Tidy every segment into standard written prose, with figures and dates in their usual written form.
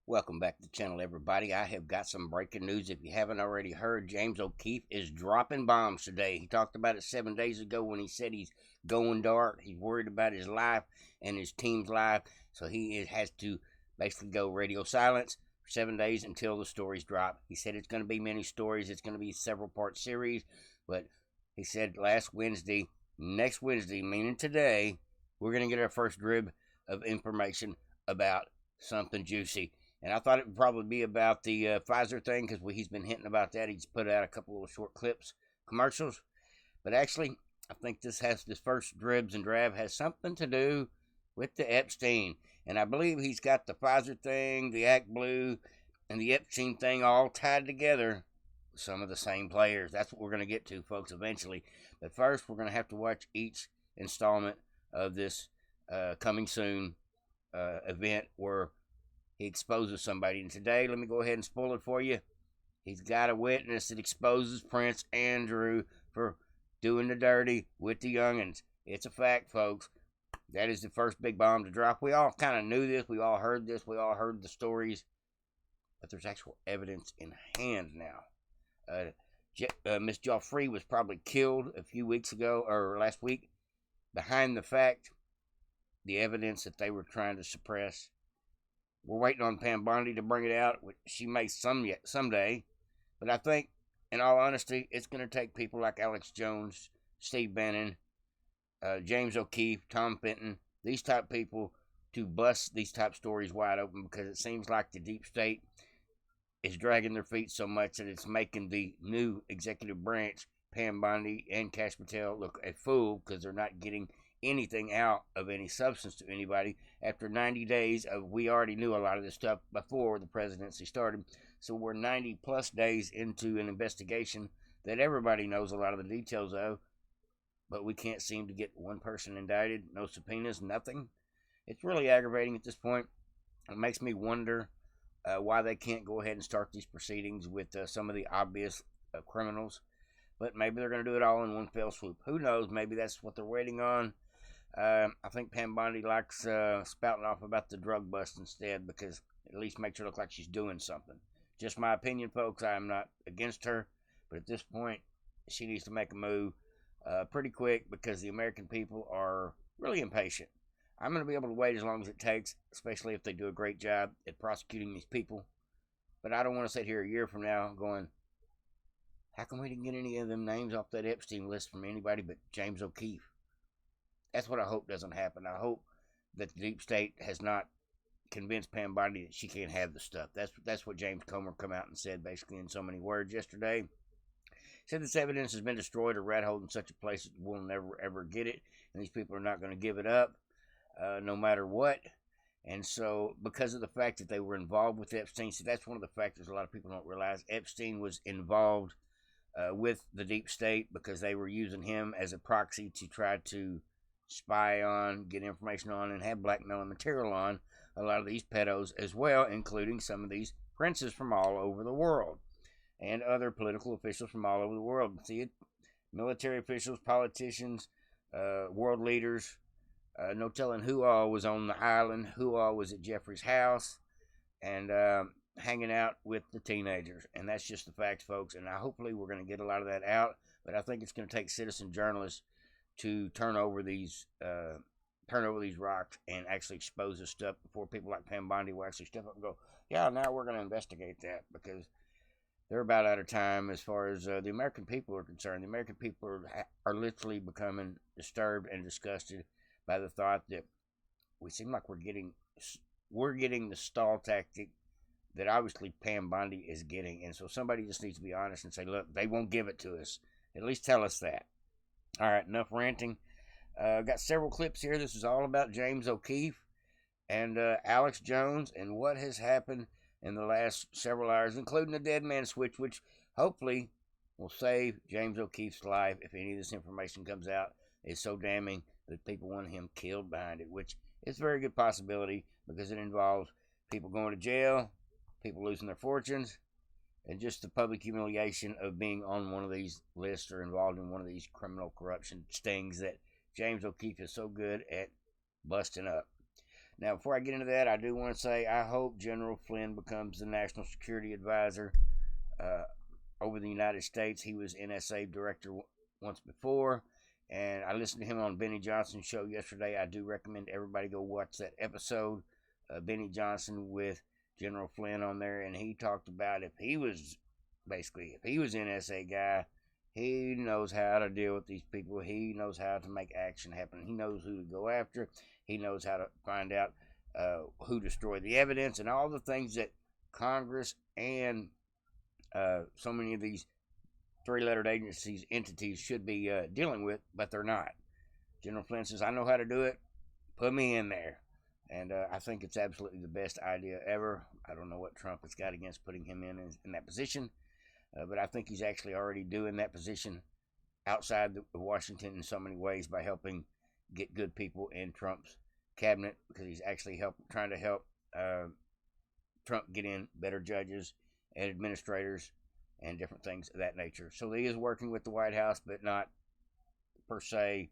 Welcome back to the channel, everybody. I have got some breaking news. If you haven't already heard, James O'Keefe is dropping bombs today. He talked about it 7 days ago when he said he's going dark. He's worried about his life and his team's life, so has to basically go radio silence for 7 days until the stories drop. He said it's going to be many stories. It's going to be a several-part series, but he said next Wednesday, meaning today, we're going to get our first drib of information about something juicy. And I thought it would probably be about the Pfizer thing because he's been hinting about that. He's put out a couple of short clips, commercials. But actually, I think this first dribs and drab has something to do with the Epstein. And I believe he's got the Pfizer thing, the Act Blue, and the Epstein thing all tied together with some of the same players. That's what we're going to get to, folks, eventually. But first, we're going to have to watch each installment of this coming soon event where he exposes somebody. And today, let me go ahead and spoil it for you. He's got a witness that exposes Prince Andrew for doing the dirty with the youngins. It's a fact, folks. That is the first big bomb to drop. We all kind of knew this. We all heard this. We all heard the stories. But there's actual evidence in hand now. Miss Joffrey was probably killed a few weeks ago, or last week, behind the evidence that they were trying to suppress. We're waiting on Pam Bondi to bring it out. She may someday. But I think, in all honesty, it's going to take people like Alex Jones, Steve Bannon, James O'Keefe, Tom Fenton, these type people to bust these type stories wide open, because it seems like the deep state is dragging their feet so much that it's making the new executive branch, Pam Bondi and Kash Patel, look a fool because they're not getting anything out of any substance to anybody. After 90 days of, we already knew a lot of this stuff before the presidency started, so we're 90 plus days into an investigation that everybody knows a lot of the details of, but we can't seem to get one person indicted. No subpoenas, nothing. It's really aggravating at this point. It makes me wonder why they can't go ahead and start these proceedings with some of the obvious criminals. But maybe they're going to do it all in one fell swoop. Who knows? Maybe that's what they're waiting on. I think Pam Bondi likes spouting off about the drug bust instead, because it at least makes her look like she's doing something. Just my opinion, folks. I am not against her, but at this point, she needs to make a move pretty quick, because the American people are really impatient. I'm going to be able to wait as long as it takes, especially if they do a great job at prosecuting these people. But I don't want to sit here a year from now going, how come we didn't get any of them names off that Epstein list from anybody but James O'Keefe? That's what I hope doesn't happen. I hope that the deep state has not convinced Pam Bondi that she can't have the stuff. That's what James Comer come out and said, basically, in so many words yesterday. He said this evidence has been destroyed or rat holed in such a place that we'll never ever get it, and these people are not going to give it up, no matter what. And so, because of the fact that they were involved with Epstein, see, that's one of the factors a lot of people don't realize. Epstein was involved with the deep state because they were using him as a proxy to try to spy on, get information on, and have blackmailing material on a lot of these pedos as well, including some of these princes from all over the world and other political officials from all over the world. See it? Military officials, politicians, world leaders. No telling who all was on the island, who all was at Jeffrey's house, and hanging out with the teenagers. And that's just the facts, folks. And hopefully we're going to get a lot of that out. But I think it's going to take citizen journalists to turn over these rocks and actually expose this stuff before people like Pam Bondi will actually step up and go, yeah, now we're going to investigate that, because they're about out of time as far as the American people are concerned. The American people are literally becoming disturbed and disgusted by the thought that we seem like we're getting the stall tactic that obviously Pam Bondi is getting. And so somebody just needs to be honest and say, look, they won't give it to us. At least tell us that. All right, enough ranting. Got several clips here. This is all about James O'Keefe and Alex Jones and what has happened in the last several hours, including the Deadman switch, which hopefully will save James O'Keefe's life if any of this information comes out. It's so damning that people want him killed behind it, which is a very good possibility, because it involves people going to jail, people losing their fortunes, and just the public humiliation of being on one of these lists or involved in one of these criminal corruption stings that James O'Keefe is so good at busting up. Now, before I get into that, I do want to say I hope General Flynn becomes the National Security Advisor uh, over the United States. He was NSA director once before, and I listened to him on Benny Johnson's show yesterday. I do recommend everybody go watch that episode, Benny Johnson with General Flynn on there, and he talked about if he was NSA guy, he knows how to deal with these people. He knows how to make action happen. He knows who to go after. He knows how to find out who destroyed the evidence and all the things that Congress and so many of these three-lettered agencies, entities should be dealing with, but they're not. General Flynn says, I know how to do it. Put me in there. And I think it's absolutely the best idea ever. I don't know what Trump has got against putting him in that position, but I think he's actually already doing that position outside of Washington in so many ways by helping get good people in Trump's cabinet, because he's actually trying to help Trump get in better judges and administrators and different things of that nature. So he is working with the White House, but not per se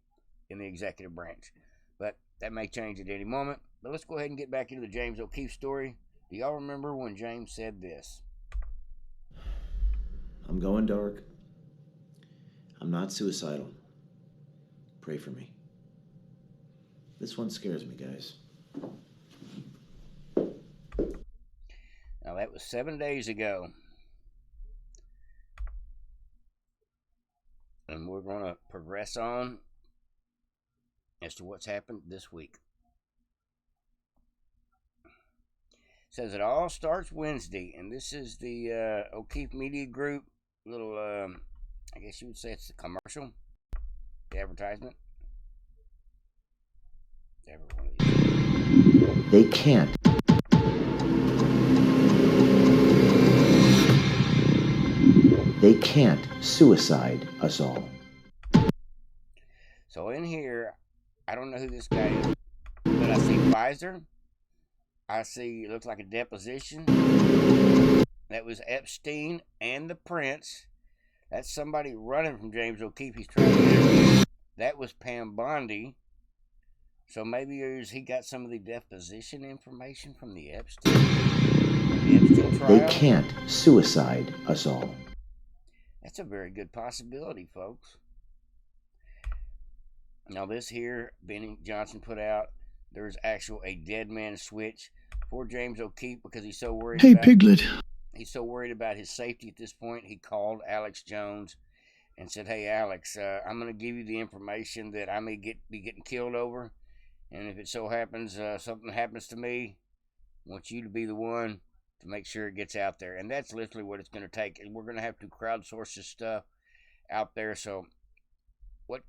in the executive branch. But that may change at any moment. But let's go ahead and get back into the James O'Keefe story. Do y'all remember when James said this? I'm going dark. I'm not suicidal. Pray for me. This one scares me, guys. Now, that was 7 days ago. And we're going to progress on as to what's happened this week. It says it all starts Wednesday, and this is the O'Keefe Media Group little, I guess you would say it's the commercial, the advertisement. They can't. They can't suicide us all. So in here, I don't know who this guy is, but I see Pfizer. I see, it looks like a deposition. That was Epstein and the Prince. That's somebody running from James O'Keefe. He's trying to interview. That was Pam Bondi. So maybe he got some of the deposition information from the Epstein trial. They can't suicide us all. That's a very good possibility, folks. Now this here, Benny Johnson put out, there's a Deadman switch for James O'Keefe because he's so worried Hey, Piglet. He's so worried about his safety at this point. He called Alex Jones and said, hey, Alex, I'm going to give you the information that I may be getting killed over. And if it so happens something happens to me, I want you to be the one to make sure it gets out there. And that's literally what it's going to take. And we're going to have to crowdsource this stuff out there. So what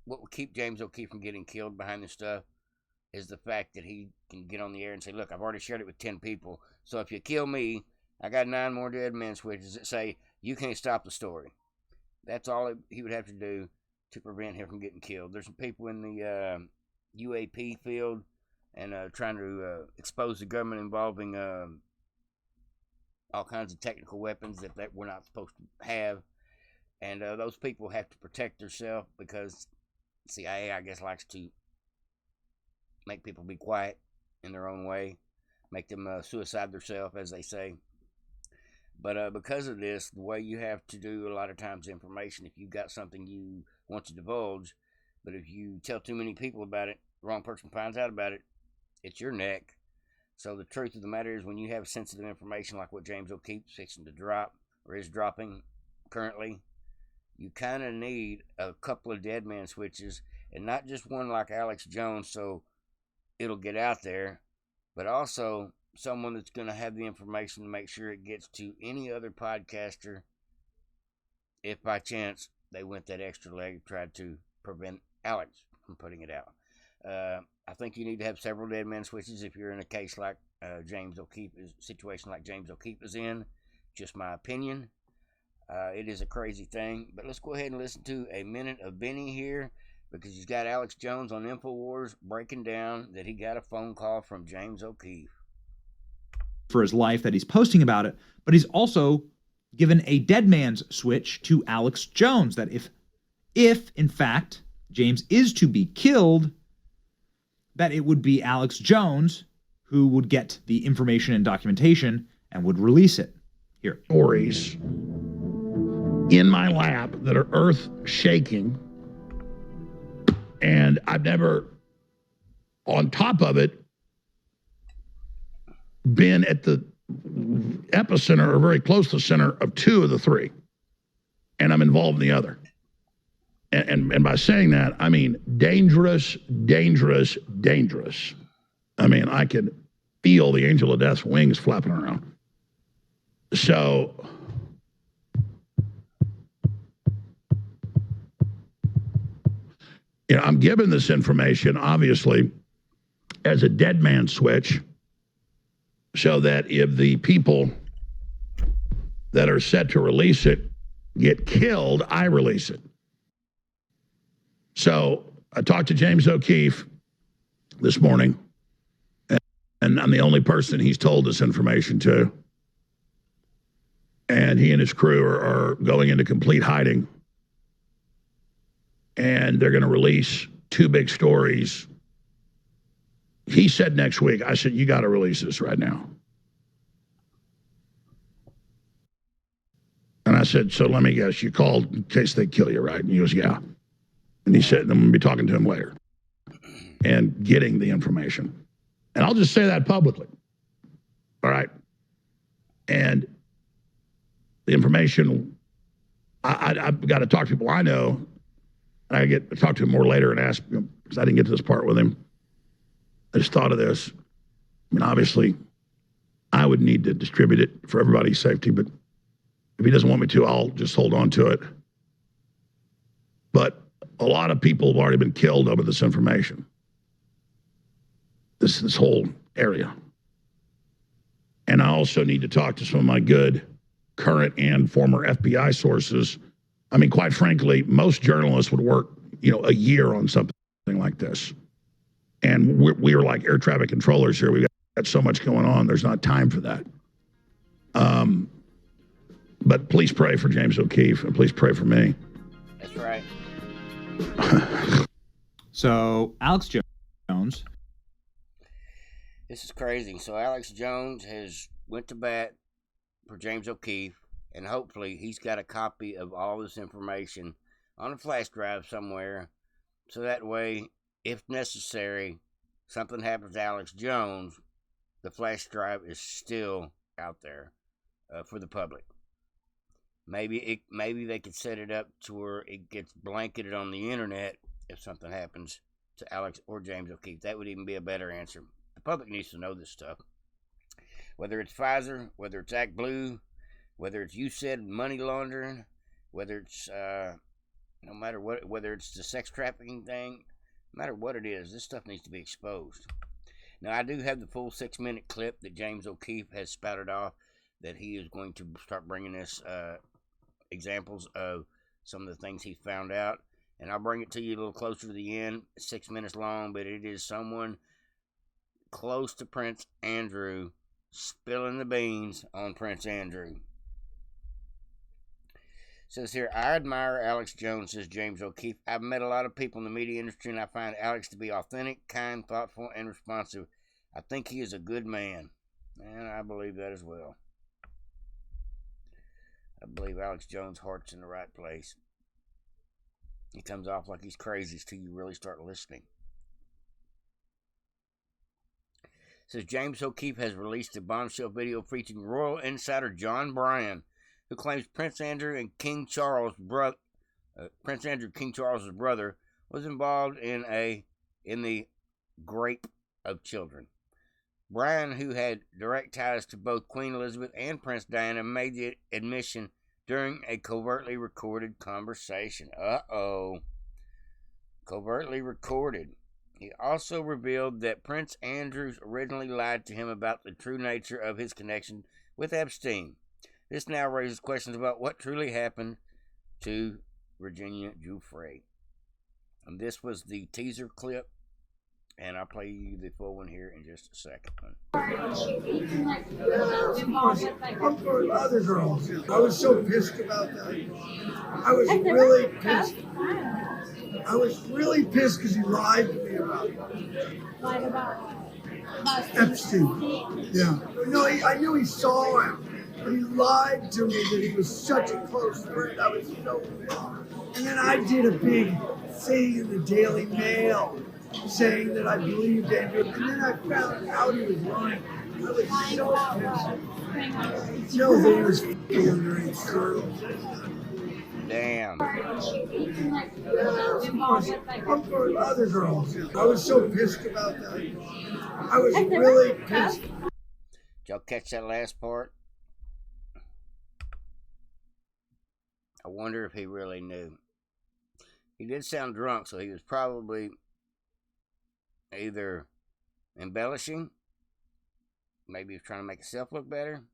will keep James O'Keefe from getting killed behind this stuff is the fact that he can get on the air and say, look, I've already shared it with 10 people. So if you kill me, I got 9 more Deadman switches that say you can't stop the story. That's all he would have to do to prevent him from getting killed. There's some people in the UAP field and trying to expose the government involving all kinds of technical weapons that we're not supposed to have. And those people have to protect themselves because CIA, I guess, likes to make people be quiet in their own way, make them suicide themselves, as they say. But because of this, the way you have to do a lot of times information, if you've got something you want to divulge, but if you tell too many people about it, the wrong person finds out about it, it's your neck. So the truth of the matter is when you have sensitive information like what James O'Keefe's fixing to drop, or is dropping currently, you kind of need a couple of Deadman switches, and not just one like Alex Jones so it'll get out there, but also someone that's going to have the information to make sure it gets to any other podcaster if by chance they went that extra leg, tried to prevent Alex from putting it out. I think you need to have several Deadman switches if you're in a case like James O'Keefe's situation, like James O'Keefe is in. Just my opinion. It is a crazy thing, but let's go ahead and listen to a minute of Benny here because he's got Alex Jones on InfoWars breaking down that he got a phone call from James O'Keefe for his life, that he's posting about it, but he's also given a dead man's switch to Alex Jones, that if in fact James is to be killed, that it would be Alex Jones who would get the information and documentation and would release it. Here. Stories in my lap that are earth shaking, and I've never, on top of it, been at the epicenter or very close to the center of two of the three, and I'm involved in the other. And by saying that, I mean dangerous, dangerous, dangerous. I mean, I could feel the angel of death's wings flapping around. So, you know, I'm given this information, obviously, as a dead man switch, so that if the people that are set to release it get killed, I release it. So I talked to James O'Keefe this morning, and I'm the only person he's told this information to. And he and his crew are going into complete hiding. And they're going to release two big stories. He said next week. I said, you got to release this right now. And I said, so let me guess, you called in case they kill you, right? And he goes, yeah. And he said, I'm going to be talking to him later and getting the information. And I'll just say that publicly. All right. And the information, I've got to talk to people I know. And I get to talk to him more later and ask him, because I didn't get to this part with him. I just thought of this. I mean, obviously, I would need to distribute it for everybody's safety, but if he doesn't want me to, I'll just hold on to it. But a lot of people have already been killed over this information. This whole area. And I also need to talk to some of my good current and former FBI sources. I mean, quite frankly, most journalists would work, you know, a year on something like this. And we are like air traffic controllers here. We've got so much going on. There's not time for that. But please pray for James O'Keefe, and please pray for me. That's right. So Alex Jones. This is crazy. So Alex Jones has went to bat for James O'Keefe, and hopefully he's got a copy of all this information on a flash drive somewhere, so that way, if necessary, something happens to Alex Jones, the flash drive is still out there for the public. Maybe they could set it up to where it gets blanketed on the internet if something happens to Alex or James O'Keefe. That would even be a better answer. The public needs to know this stuff. Whether it's Pfizer, whether it's Act Blue, whether it's you said money laundering, whether it's no matter what, whether it's the sex trafficking thing, no matter what it is, this stuff needs to be exposed. Now, I do have the full 6-minute clip that James O'Keefe has spouted off that he is going to start bringing us examples of some of the things he found out. And I'll bring it to you a little closer to the end. 6 minutes long, but it is someone close to Prince Andrew spilling the beans on Prince Andrew. It says here, I admire Alex Jones, says James O'Keefe. I've met a lot of people in the media industry, and I find Alex to be authentic, kind, thoughtful, and responsive. I think he is a good man. And I believe that as well. I believe Alex Jones' heart's in the right place. He comes off like he's crazy until you really start listening. It says James O'Keefe has released a bombshell video featuring royal insider John Bryan, who claims Prince Andrew and King Charles' brother, was involved in the rape of children. Bryan, who had direct ties to both Queen Elizabeth and Prince Diana, made the admission during a covertly recorded conversation. Covertly recorded. He also revealed that Prince Andrew originally lied to him about the true nature of his connection with Epstein. This now raises questions about what truly happened to Virginia Giuffre. And this was the teaser clip, and I'll play you the full one here in just a second. I'm for other girls. I was so pissed about that. I was really pissed. I was really pissed because he lied to me about it. Lied about Epstein. Yeah. No, I knew he saw him, but he lied to me that he was such a close friend. I was so pissed. And then I did a big thing in the Daily Mail saying that I believed Andrew, and then I found out he was lying. I was so pissed. No, that he was f***ing underage girls. Damn. Of course, other girls. I was so pissed about that. I was really pissed. Did y'all catch that last part? I wonder if he really knew. He did sound drunk, so he was probably either embellishing, maybe he was trying to make himself look better,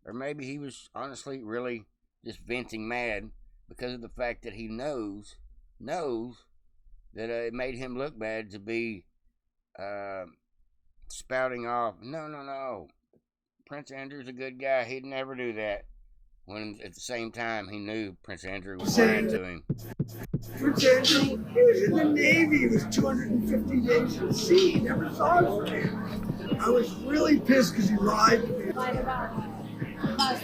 or maybe he was honestly really just venting mad because of the fact that he knows that it made him look bad to be spouting off, no, Prince Andrew's a good guy, he'd never do that, when at the same time he knew Prince Andrew was lying to him. Prince Andrew, he was in the Navy, he was 250 days at sea, he never saw his family. I was really pissed because he lied to me. Lied about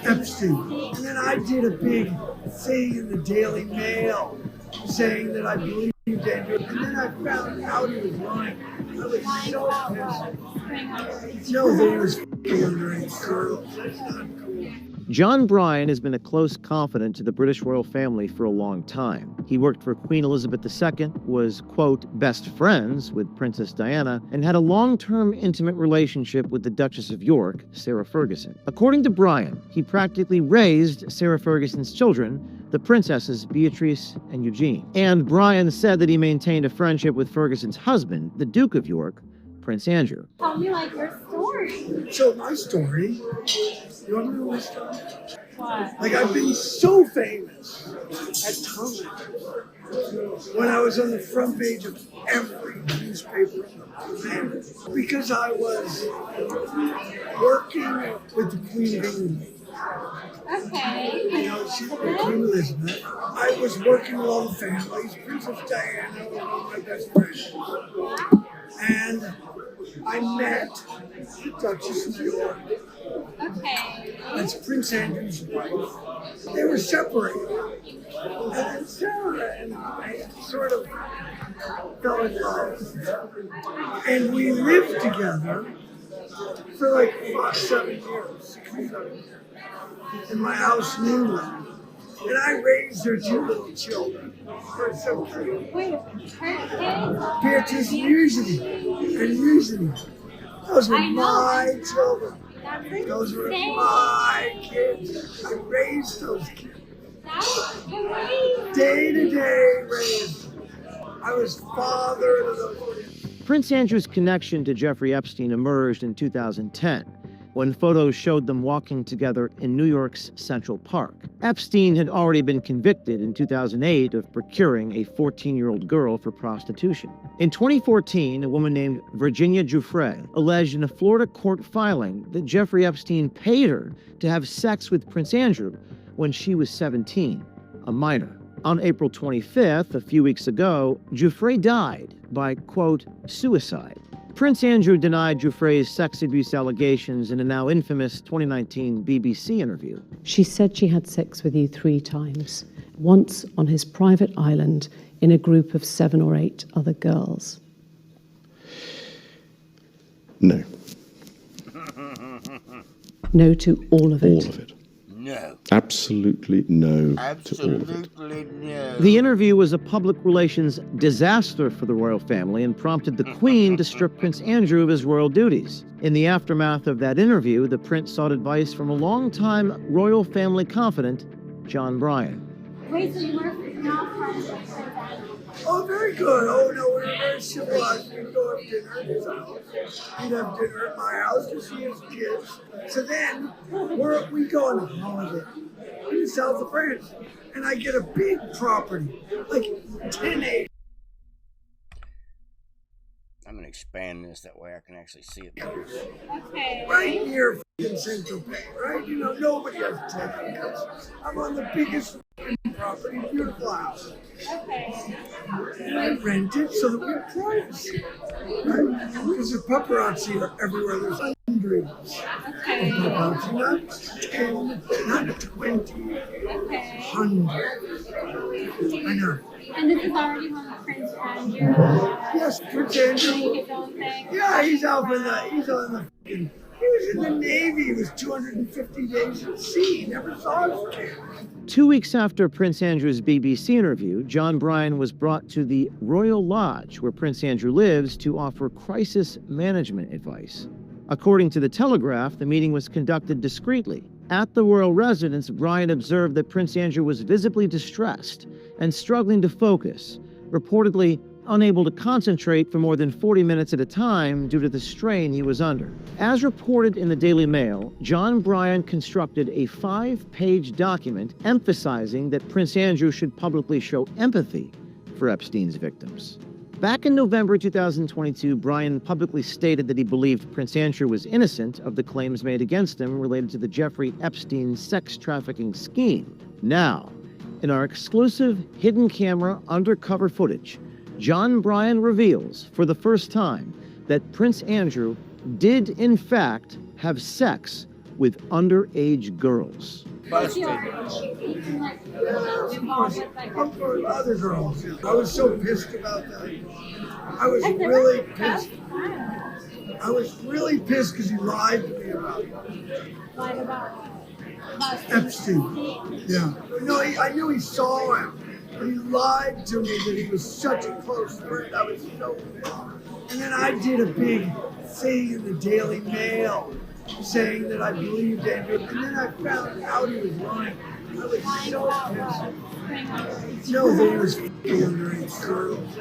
Epstein. And then I did a big thing in the Daily Mail saying that I believed Andrew, and then I found out he was lying. I was so pissed. No, that he was f***ing underage girls. That's not cool. John Bryan has been a close confidant to the British royal family for a long time. He worked for Queen Elizabeth II, was, quote, best friends with Princess Diana, and had a long-term intimate relationship with the Duchess of York, Sarah Ferguson. According to Bryan, he practically raised Sarah Ferguson's children, the princesses Beatrice and Eugene. And Bryan said that he maintained a friendship with Ferguson's husband, the Duke of York, Prince Andrew. Tell me like your story. So my story, you want me to know my story? What? Like I've been so famous at times when I was on the front page of every newspaper in the planet because I was working with the Queen of England. Okay. You know, she's Queen Elizabeth. I was working with all the families. Princess Diana was one of my best friends. And I met the Duchess of York. Okay. That's Prince Andrew's wife. They were separated. And then Sarah and I sort of fell in love. And we lived together for like 7 years, 6 or 7 years, in my house in England. And I raised their 2 little children. They're so cute. Wait, her kids? Beatrice and Eugenie. Those were my children. Those were my kids. I raised those kids. That's amazing. Day to day raised. I was father to those kids. Prince Andrew's connection to Jeffrey Epstein emerged in 2010, when photos showed them walking together in New York's Central Park. Epstein had already been convicted in 2008 of procuring a 14-year-old girl for prostitution. In 2014, a woman named Virginia Giuffre alleged in a Florida court filing that Jeffrey Epstein paid her to have sex with Prince Andrew when she was 17, a minor. On April 25th, a few weeks ago, Giuffre died by, quote, suicide. Prince Andrew denied Giuffre's sex abuse allegations in a now infamous 2019 BBC interview. She said she had sex with you 3 times, once on his private island in a group of 7 or 8 other girls. No. No to all of it. All of it. No. Absolutely no Absolutely to all of it. no. The interview was a public relations disaster for the royal family and prompted the Queen to strip Prince Andrew of his royal duties. In the aftermath of that interview, the prince sought advice from a longtime royal family confidant, John Bryan. Wait, so you were not friends with Prince Andrew? Oh, very good. Oh, no, we were very civilized. We'd go have dinner at his house. He'd have dinner at my house to see his kids. So then, we go on a holiday in the south of France. And I get a big property, like 10 acres. I'm going to expand this, that way I can actually see it better. Okay. Right near f***ing Saint-Tropez, right? You know, nobody has 10 acres. I'm on the biggest suburban property, beautiful house. Okay. And I rent it so that we have privacy, right? Because the paparazzi are everywhere. There's hundreds Okay. of paparazzi, not 10, not 20, Okay. hundreds. I know. And this is already when Prince Andrew Yes, Prince Andrew. doing his own thing. Yeah, he's on the fucking, he was in the Navy. He was 250 days at sea. He never saw his kid. 2 weeks after Prince Andrew's BBC interview, John Bryan was brought to the Royal Lodge, where Prince Andrew lives, to offer crisis management advice. According to the Telegraph, the meeting was conducted discreetly. At the royal residence, Bryan observed that Prince Andrew was visibly distressed and struggling to focus, reportedly unable to concentrate for more than 40 minutes at a time due to the strain he was under. As reported in the Daily Mail, John Bryan constructed a 5-page document emphasizing that Prince Andrew should publicly show empathy for Epstein's victims. Back in November 2022, Bryan publicly stated that he believed Prince Andrew was innocent of the claims made against him related to the Jeffrey Epstein sex trafficking scheme. Now, in our exclusive hidden camera undercover footage, John Bryan reveals for the first time that Prince Andrew did in fact have sex with underage girls. Busted. Of course, other girls. I was so pissed about that. I was really pissed. I was really pissed because he lied to me about it. Lied about Epstein. Yeah. No, I knew he saw him, but he lied to me that he was such a close friend. I was so pissed. And then I did a big thing in the Daily Mail saying that I believed Andrew, and then I found out he was lying. I was so pissed. No, that he was underage girls.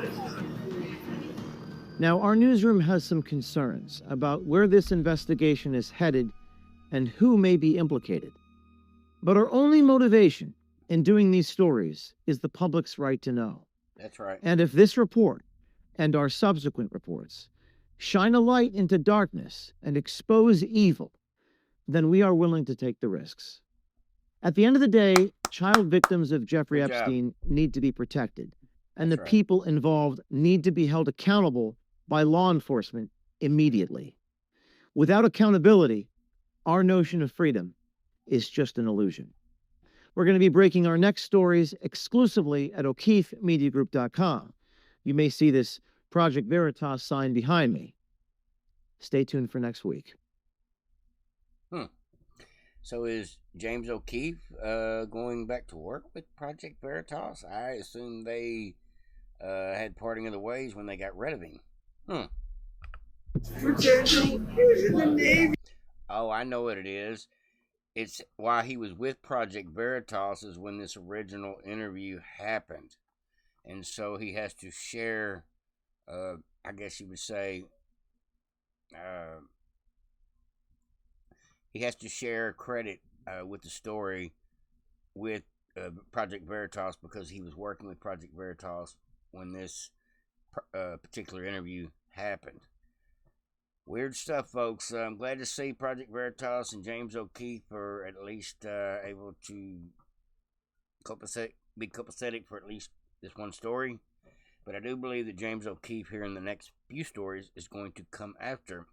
Now, our newsroom has some concerns about where this investigation is headed and who may be implicated. But our only motivation in doing these stories is the public's right to know. That's right. And if this report and our subsequent reports shine a light into darkness and expose evil, then we are willing to take the risks. At the end of the day, child victims of Jeffrey Epstein need to be protected, and the people involved need to be held accountable by law enforcement immediately. Without accountability, our notion of freedom is just an illusion. We're going to be breaking our next stories exclusively at O'KeefeMediaGroup.com. You may see this Project Veritas sign behind me. Stay tuned for next week. So is James O'Keefe going back to work with Project Veritas? I assume they had parting of the ways when they got rid of him. Prince Andrew, he was in the Navy. Oh, I know what it is. It's while he was with Project Veritas is when this original interview happened. And so he has to share, I guess you would say, he has to share credit with the story with Project Veritas because he was working with Project Veritas when this particular interview happened. Weird stuff, folks. I'm glad to see Project Veritas and James O'Keefe are at least able to be copacetic for at least this one story. But I do believe that James O'Keefe here in the next few stories is going to come after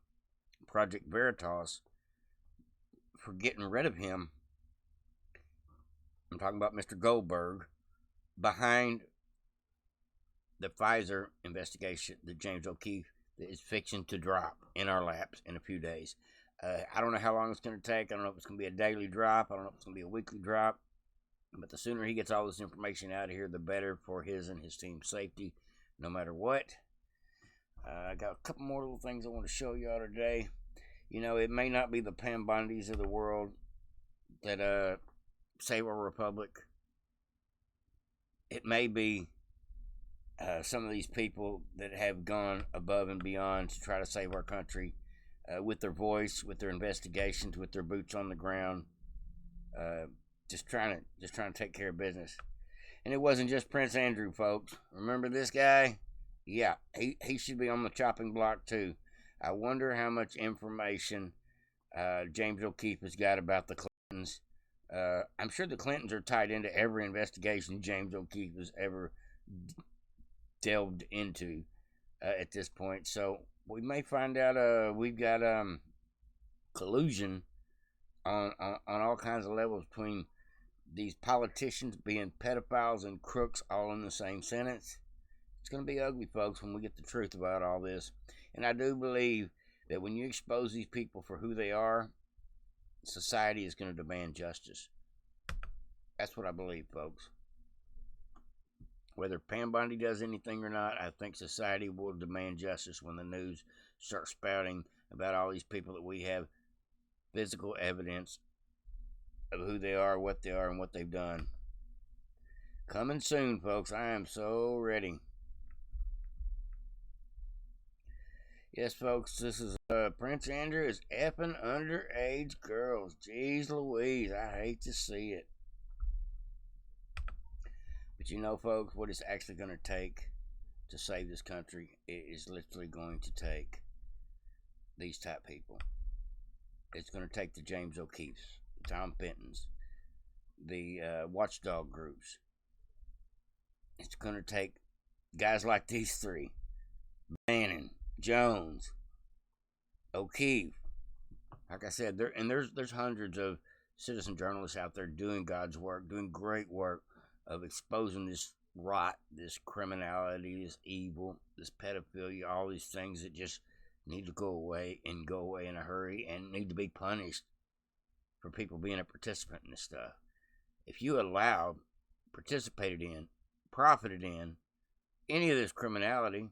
Project Veritas for getting rid of him. I'm talking about Mr. Goldberg behind the Pfizer investigation that James O'Keefe is fixing to drop in our laps in a few days. I don't know how long it's going to take. I don't know if it's going to be a daily drop. I don't know if it's going to be a weekly drop. But the sooner he gets all this information out of here, the better for his and his team's safety, no matter what. I got a couple more little things I want to show y'all today. You know, it may not be the Pam Bondis of the world that save our republic. It may be some of these people that have gone above and beyond to try to save our country with their voice, with their investigations, with their boots on the ground, just trying to take care of business. And it wasn't just Prince Andrew, folks. Remember this guy? Yeah, he should be on the chopping block too. I wonder how much information James O'Keefe has got about the Clintons I'm sure the Clintons are tied into every investigation James O'Keefe has ever delved into at this point. So we may find out we've got collusion on all kinds of levels between these politicians being pedophiles and crooks all in the same sentence. It's going to be ugly, folks, when we get the truth about all this. And I do believe that when you expose these people for who they are, society is going to demand justice. That's what I believe, folks. Whether Pam Bondi does anything or not, I think society will demand justice when the news starts spouting about all these people that we have physical evidence of who they are, what they are, and what they've done. Coming soon, folks. I am so ready. Yes, folks, this is Prince Andrew is effing underage girls. Jeez Louise, I hate to see it. But you know, folks, what it's actually going to take to save this country, it is literally going to take these type people. It's going to take the James O'Keefes, the Tom Fentons, the watchdog groups. It's going to take guys like these three: Bannon, Jones, O'Keefe. Like I said, there's hundreds of citizen journalists out there doing God's work, doing great work of exposing this rot, this criminality, this evil, this pedophilia, all these things that just need to go away and go away in a hurry and need to be punished for people being a participant in this stuff. If you allowed, participated in, profited in any of this criminality,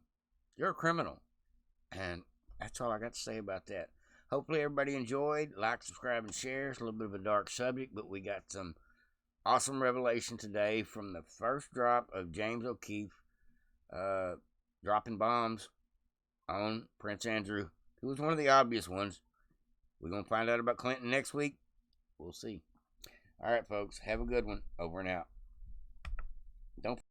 you're a criminal. And that's all I got to say about that. Hopefully everybody enjoyed. Like, subscribe, and share. It's a little bit of a dark subject, but we got some awesome revelation today from the first drop of James O'Keefe dropping bombs on Prince Andrew, who was one of the obvious ones. We're going to find out about Clinton next week. We'll see. All right, folks. Have a good one. Over and out. Don't